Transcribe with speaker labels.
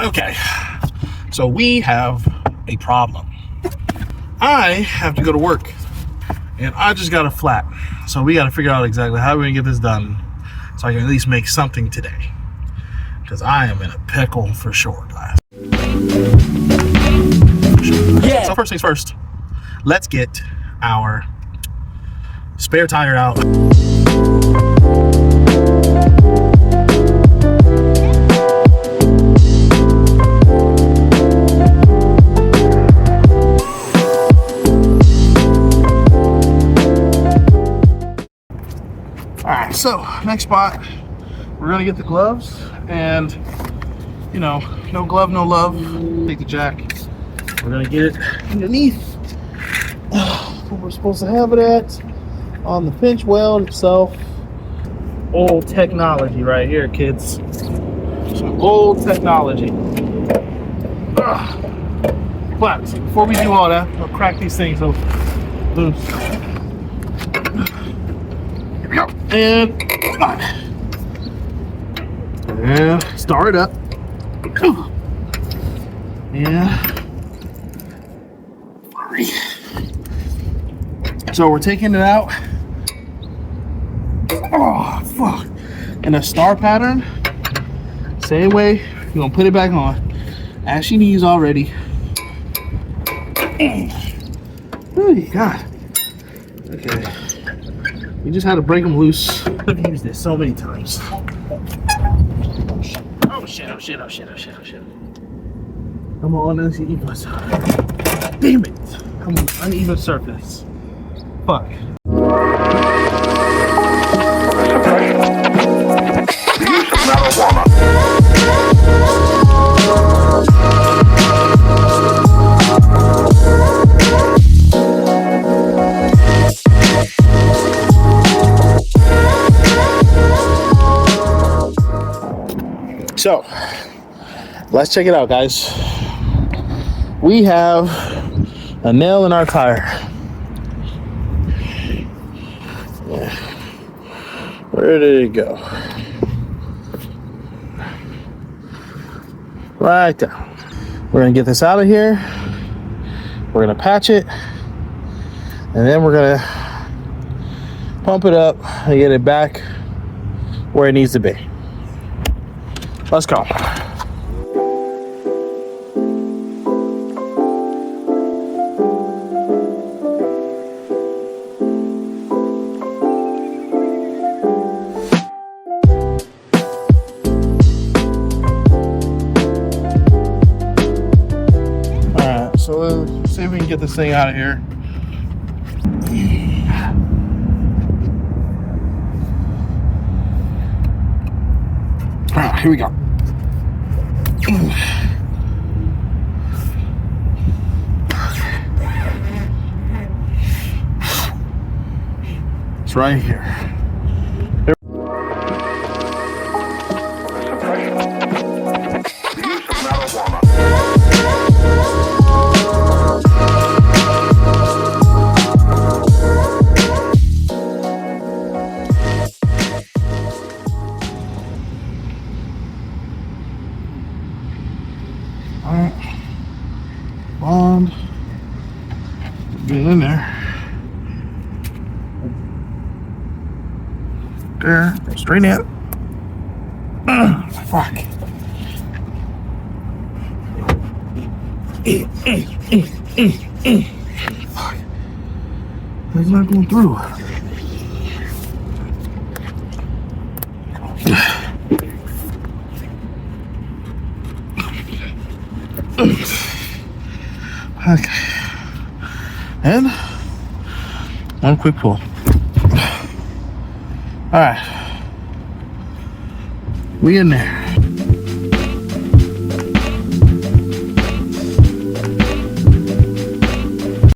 Speaker 1: Okay, so we have a problem. I have to go to work, and I just got a flat. So we got to figure out exactly how we're gonna get this done, so I can at least make something today. Because I am in a pickle for sure, guys. Yeah. So first things first, let's get our spare tire out. Alright, so next spot, we're gonna get the gloves, and you know, no glove, no love. Take the jack. We're gonna get it underneath where we're supposed to have it at, on the pinch weld itself. Old technology right here, kids. Some old technology. But before we do all that, we'll crack these things loose. Here we go. And start it up. Yeah. So we're taking it out. Oh, fuck. In a star pattern. Same way, you're gonna put it back on. Ashy knees already. Oh, God. Okay. We just had to break them loose. I've used this so many times. Oh shit, oh shit, oh shit, oh shit, oh shit. Come on, uneven. Damn it. Come on, uneven surface. Fuck. So, let's check it out, guys. We have a nail in our tire. Yeah. Where did it go? Right there. We're gonna get this out of here. We're gonna patch it, and then we're gonna pump it up and get it back where it needs to be. Let's go. Alright, so let's see if we can get this thing out of here. Alright, here we go. It's right here. Alright, bond, get in there. There, go straight in. Fuck. Fuck. It's not going through. Okay. And one quick pull. All right. We in there.